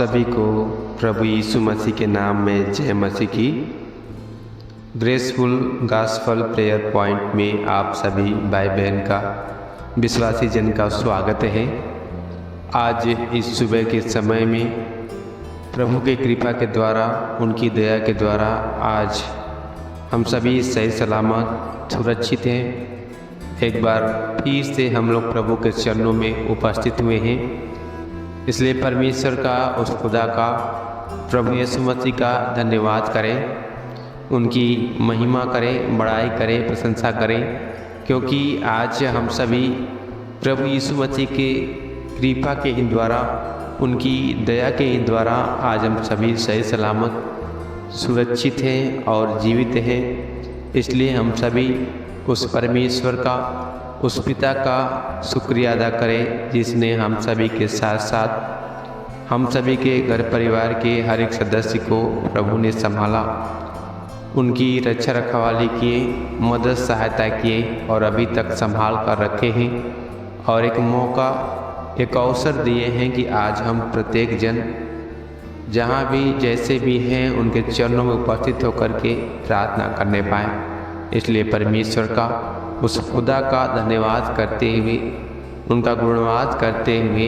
सभी को प्रभु यीशु मसीह के नाम में जय मसीह की। ग्रेसफुल गॉस्पेल प्रेयर पॉइंट में आप सभी भाई बहन का विश्वासी जन का स्वागत है। आज इस सुबह के समय में प्रभु की कृपा के द्वारा, उनकी दया के द्वारा आज हम सभी सही सलामत सुरक्षित हैं। एक बार फिर से हम लोग प्रभु के चरणों में उपस्थित हुए हैं। इसलिए परमेश्वर का, उस खुदा का, प्रभु यीशु मसीह का धन्यवाद करें, उनकी महिमा करें, बड़ाई करें, प्रशंसा करें, क्योंकि आज हम सभी प्रभु यीशु मसीह के कृपा के द्वारा, उनकी दया के द्वारा आज हम सभी सही सलामत सुरक्षित हैं और जीवित हैं। इसलिए हम सभी उस परमेश्वर का, उस पिता का शुक्रिया अदा करें जिसने हम सभी के साथ साथ हम सभी के घर परिवार के हर एक सदस्य को प्रभु ने संभाला, उनकी रक्षा रखवाली किए, मदद सहायता किए और अभी तक संभाल कर रखे हैं और एक मौका, एक अवसर दिए हैं कि आज हम प्रत्येक जन जहाँ भी जैसे भी हैं उनके चरणों में उपस्थित होकर के प्रार्थना करने पाएँ। इसलिए परमेश्वर का, उस खुदा का धन्यवाद करते हुए, उनका गुणवाद करते हुए,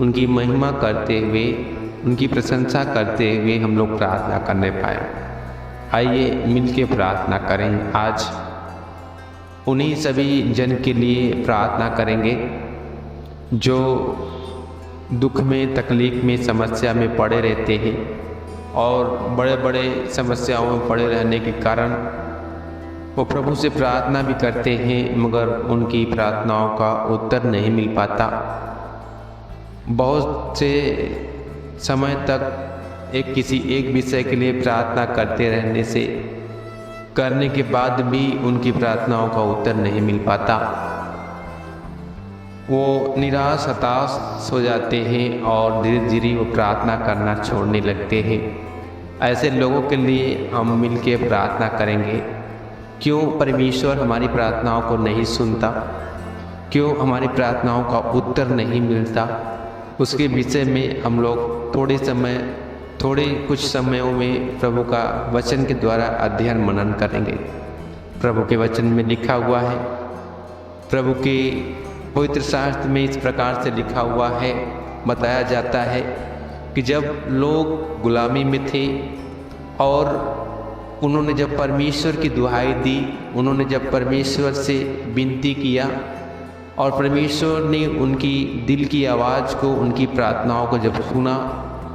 उनकी महिमा करते हुए, उनकी प्रशंसा करते हुए हम लोग प्रार्थना करने पाए। आइए मिलके प्रार्थना करें। आज उन्हीं सभी जन के लिए प्रार्थना करेंगे जो दुख में, तकलीफ में, समस्या में पड़े रहते हैं और बड़े बड़े समस्याओं में पड़े रहने के कारण वो प्रभु से प्रार्थना भी करते हैं मगर उनकी प्रार्थनाओं का उत्तर नहीं मिल पाता। बहुत से समय तक किसी एक विषय के लिए प्रार्थना करते रहने से, करने के बाद भी उनकी प्रार्थनाओं का उत्तर नहीं मिल पाता। वो निराश, हताश हो जाते हैं और धीरे धीरे वो प्रार्थना करना छोड़ने लगते हैं। ऐसे लोगों के लिए हम मिलके प्रार्थना करेंगे। क्यों परमेश्वर हमारी प्रार्थनाओं को नहीं सुनता, क्यों हमारी प्रार्थनाओं का उत्तर नहीं मिलता, उसके विषय में हम लोग थोड़े कुछ समयों में प्रभु का वचन के द्वारा अध्ययन मनन करेंगे। प्रभु के वचन में लिखा हुआ है, प्रभु के पवित्र शास्त्र में इस प्रकार से लिखा हुआ है, बताया जाता है कि जब लोग गुलामी में थे और उन्होंने जब परमेश्वर की दुहाई दी, उन्होंने जब परमेश्वर से विनती किया और परमेश्वर ने उनकी दिल की आवाज़ को, उनकी प्रार्थनाओं को जब सुना,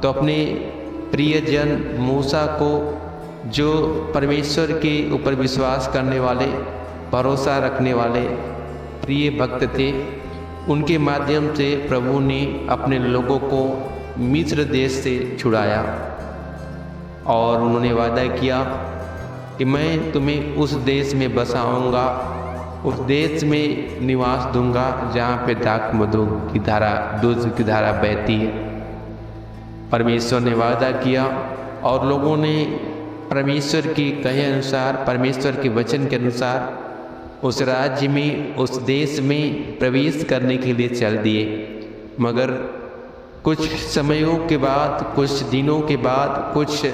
तो अपने प्रियजन मूसा को, जो परमेश्वर के ऊपर विश्वास करने वाले, भरोसा रखने वाले प्रिय भक्त थे, उनके माध्यम से प्रभु ने अपने लोगों को मिस्र देश से छुड़ाया और उन्होंने वादा किया कि मैं तुम्हें उस देश में बसाऊंगा, उस देश में निवास दूंगा जहाँ पे दाख मधु की धारा, दूध की धारा बहती है। परमेश्वर ने वादा किया और लोगों ने परमेश्वर के कहे अनुसार, परमेश्वर के वचन के अनुसार उस राज्य में, उस देश में प्रवेश करने के लिए चल दिए। मगर कुछ समयों के बाद, कुछ दिनों के बाद, कुछ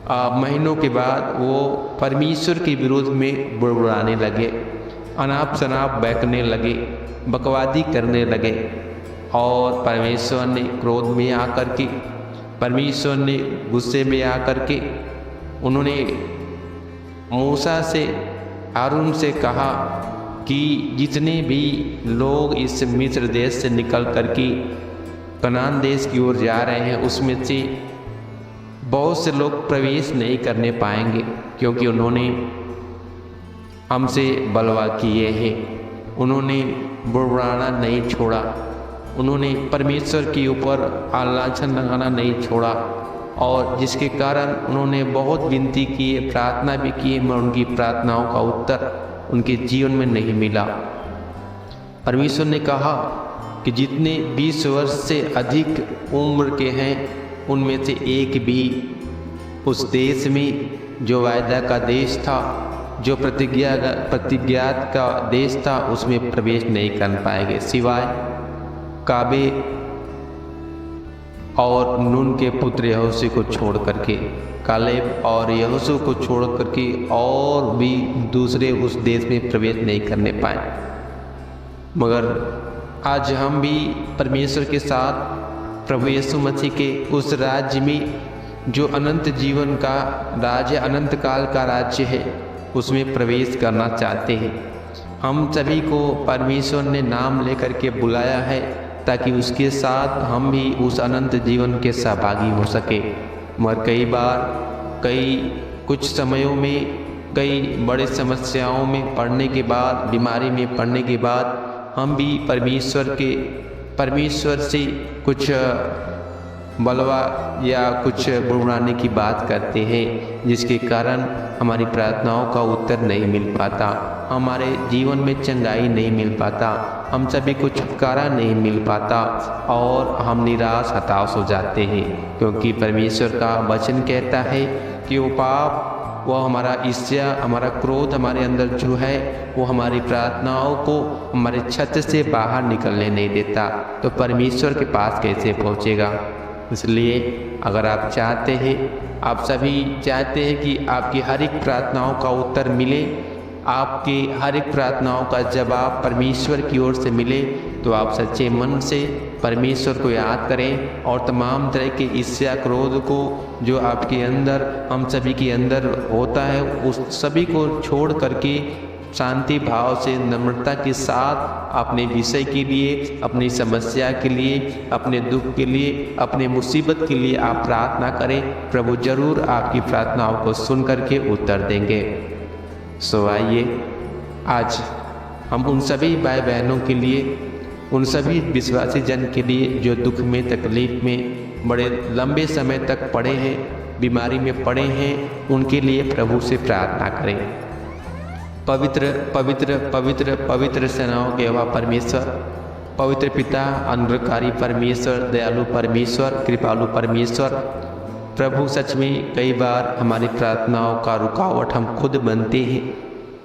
महीनों के बाद वो परमेश्वर के विरोध में बुड़बुड़ाने लगे, अनाप शनाप बहकने लगे, बकवादी करने लगे और परमेश्वर ने क्रोध में आकर के, परमेश्वर ने गुस्से में आकर के उन्होंने मूसा से, हारून से कहा कि जितने भी लोग इस मिस्र देश से निकल कर के कनान देश की ओर जा रहे हैं उसमें से बहुत से लोग प्रवेश नहीं करने पाएंगे, क्योंकि उन्होंने हमसे बलवा किए हैं, उन्होंने बुड़बुड़ाना नहीं छोड़ा, उन्होंने परमेश्वर के ऊपर आलांछन लगाना नहीं छोड़ा और जिसके कारण उन्होंने बहुत विनती की, प्रार्थना भी की, मगर उनकी प्रार्थनाओं का उत्तर उनके जीवन में नहीं मिला। परमेश्वर ने कहा कि जितने 20 वर्ष से अधिक उम्र के हैं उनमें से एक भी उस देश में, जो वायदा का देश था, जो प्रतिज्ञात का देश था, उसमें प्रवेश नहीं कर पाएंगे, सिवाय काबे और नून के पुत्र यहोशू को छोड़ करके, कालेब और यहोशू को छोड़ करके और भी दूसरे उस देश में प्रवेश नहीं करने पाए। मगर आज हम भी परमेश्वर के साथ प्रभु यीशु मसीह के उस राज्य में, जो अनंत जीवन का राज्य, अनंत काल का राज्य है, उसमें प्रवेश करना चाहते हैं। हम सभी को परमेश्वर ने नाम लेकर के बुलाया है ताकि उसके साथ हम भी उस अनंत जीवन के सहभागी हो सके। मगर कई बार कुछ समयों में कई बड़े समस्याओं में पड़ने के बाद, बीमारी में पड़ने के बाद हम भी परमेश्वर से कुछ बलवा या कुछ बुड़ाने की बात करते हैं, जिसके कारण हमारी प्रार्थनाओं का उत्तर नहीं मिल पाता, हमारे जीवन में चंगाई नहीं मिल पाता, हम सभी को छुटकारा नहीं मिल पाता और हम निराश हताश हो जाते हैं। क्योंकि परमेश्वर का वचन कहता है कि वो पाप, वह हमारा ईर्ष्या, हमारा क्रोध हमारे अंदर जो है वो हमारी प्रार्थनाओं को हमारे छत से बाहर निकलने नहीं देता, तो परमेश्वर के पास कैसे पहुँचेगा। इसलिए अगर आप चाहते हैं, आप सभी चाहते हैं कि आपकी हर एक प्रार्थनाओं का उत्तर मिले, आपकी हर एक प्रार्थनाओं का जवाब परमेश्वर की ओर से मिले, तो आप सच्चे मन से परमेश्वर को याद करें और तमाम तरह के ईर्ष्या, क्रोध को जो आपके अंदर, हम सभी के अंदर होता है, उस सभी को छोड़ करके शांति भाव से, नम्रता के साथ अपने विषय के लिए, अपनी समस्या के लिए, अपने दुख के लिए, अपने मुसीबत के लिए आप प्रार्थना करें। प्रभु जरूर आपकी प्रार्थनाओं को सुन करके उत्तर देंगे। सो आइए आज हम उन सभी भाई बहनों के लिए, उन सभी विश्वासी जन के लिए जो दुख में, तकलीफ में बड़े लंबे समय तक पड़े हैं, बीमारी में पड़े हैं, उनके लिए प्रभु से प्रार्थना करें। पवित्र पवित्र पवित्र पवित्र सेनाओं के यहोवा परमेश्वर, पवित्र पिता, अनुग्रहकारी परमेश्वर, दयालु परमेश्वर, कृपालु परमेश्वर, प्रभु सच में कई बार हमारी प्रार्थनाओं का रुकावट हम खुद बनते हैं।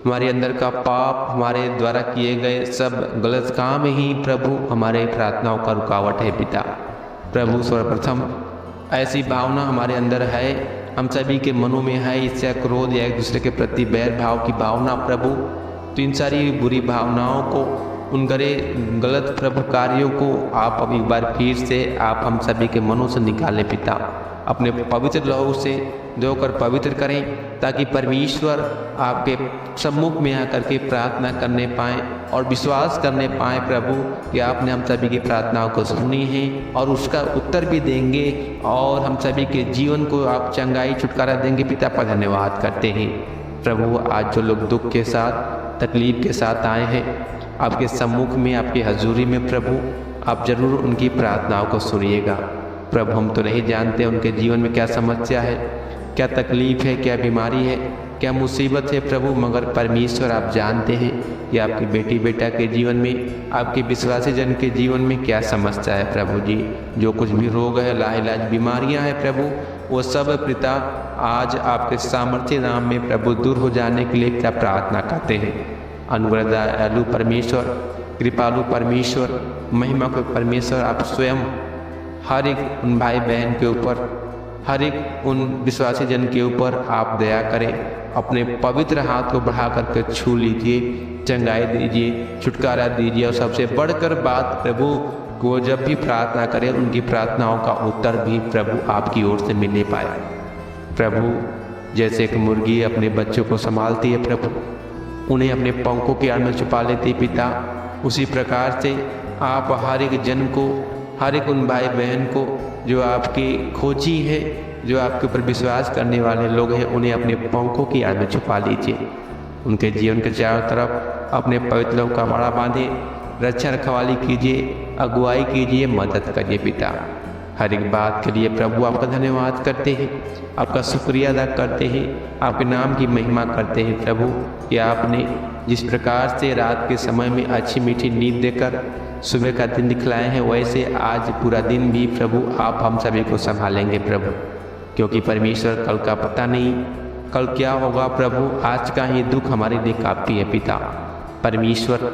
हमारे अंदर का पाप, हमारे द्वारा किए गए सब गलत काम ही प्रभु हमारे प्रार्थनाओं का रुकावट है पिता। प्रभु सर्वप्रथम ऐसी भावना हमारे अंदर है, हम सभी के मनों में है, ईर्ष्या, क्रोध या एक दूसरे के प्रति बैर भाव की भावना प्रभु। तो इन सारी बुरी भावनाओं को, उन गलत प्रभु कार्यों को आप अब एक बार फिर से आप हम सभी के मनों से निकालें पिता। अपने पवित्र लहू से धोकर पवित्र करें, ताकि परमेश्वर आपके सम्मुख में आकर के प्रार्थना करने पाएँ और विश्वास करने पाएँ प्रभु कि आपने हम सभी की प्रार्थनाओं को सुनी है और उसका उत्तर भी देंगे और हम सभी के जीवन को आप चंगाई, छुटकारा देंगे पिता। पर धन्यवाद करते हैं प्रभु। आज जो लोग दुख के साथ, तकलीफ के साथ आए हैं आपके सम्मुख में, आपकी हजूरी में प्रभु, आप जरूर उनकी प्रार्थनाओं को सुनिएगा प्रभु। हम तो नहीं जानते उनके जीवन में क्या समस्या है, क्या तकलीफ़ है, क्या बीमारी है, क्या मुसीबत है प्रभु, मगर परमेश्वर आप जानते हैं कि आपकी बेटी बेटा के जीवन में, आपके विश्वासी जन के जीवन में क्या समस्या है प्रभु जी। जो कुछ भी रोग है, लाइलाज बीमारियां हैं प्रभु, वो सब पिता आज आपके सामर्थ्य नाम में प्रभु दूर हो जाने के लिए क्या प्रार्थना करते हैं। अनुग्रहदयालु परमेश्वर, कृपालु परमेश्वर, महिमा के परमेश्वर, आप स्वयं हर एक उन भाई बहन के ऊपर, हर एक उन विश्वासी जन के ऊपर आप दया करें। अपने पवित्र हाथ को बढ़ा करके छू लीजिए, चंगाई दीजिए, छुटकारा दीजिए और सबसे बढ़कर बात प्रभु को जब भी प्रार्थना करें उनकी प्रार्थनाओं का उत्तर भी प्रभु आपकी ओर से मिलने पाए। प्रभु जैसे एक मुर्गी अपने बच्चों को संभालती है प्रभु, उन्हें अपने पंखों के आड़ में छुपा लेती पिता, उसी प्रकार से आप हर एक जन को, हर एक उन भाई बहन को जो आपकी खोजी है, जो आपके ऊपर विश्वास करने वाले लोग हैं, उन्हें अपने पंखों की आड़ में छुपा लीजिए। उनके जीवन के चारों तरफ अपने पवित्र लहू का माला बांधे, रक्षा रखवाली कीजिए, अगुवाई कीजिए, मदद करिए पिता। हर एक बात के लिए प्रभु आपका धन्यवाद करते हैं, आपका शुक्रिया अदा करते हैं, आपके नाम की महिमा करते हैं प्रभु कि आपने जिस प्रकार से रात के समय में अच्छी मीठी नींद देकर सुबह का दिन दिखलाए हैं, वैसे आज पूरा दिन भी प्रभु आप हम सभी को संभालेंगे प्रभु। क्योंकि परमेश्वर कल का पता नहीं, कल क्या होगा प्रभु, आज का ही दुख हमारे लिए काफ़ी है पिता। परमेश्वर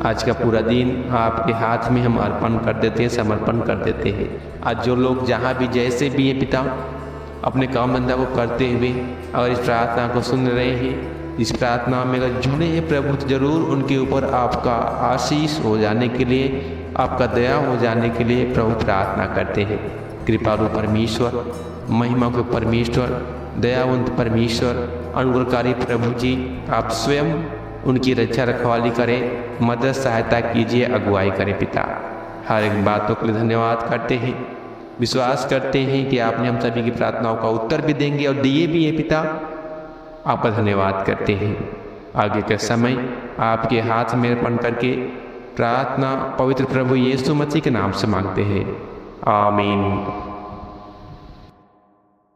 आज का पूरा दिन आपके हाथ में हम अर्पण कर देते हैं, समर्पण कर देते हैं। आज जो लोग जहाँ भी जैसे भी हैं पिता, अपने काम धंधा को करते हुए अगर इस प्रार्थना को सुन रहे हैं, इस प्रार्थना में अगर जुड़े हैं प्रभु, तो जरूर उनके ऊपर आपका आशीष हो जाने के लिए, आपका दया हो जाने के लिए प्रभु प्रार्थना करते हैं। कृपालु परमेश्वर, महिमा के परमेश्वर, दयावंत परमेश्वर, अनुग्रहकारी प्रभु जी, आप स्वयं उनकी रक्षा रखवाली करें, मदद सहायता कीजिए, अगुवाई करें पिता। हर एक बातों के लिए धन्यवाद करते हैं, विश्वास करते हैं कि आपने हम सभी की प्रार्थनाओं का उत्तर भी देंगे और दिए भी है पिता। आपका धन्यवाद करते हैं। आगे का समय आपके हाथ में अर्पण करके प्रार्थना पवित्र प्रभु यीशु मसीह के नाम से मांगते हैं, आमीन।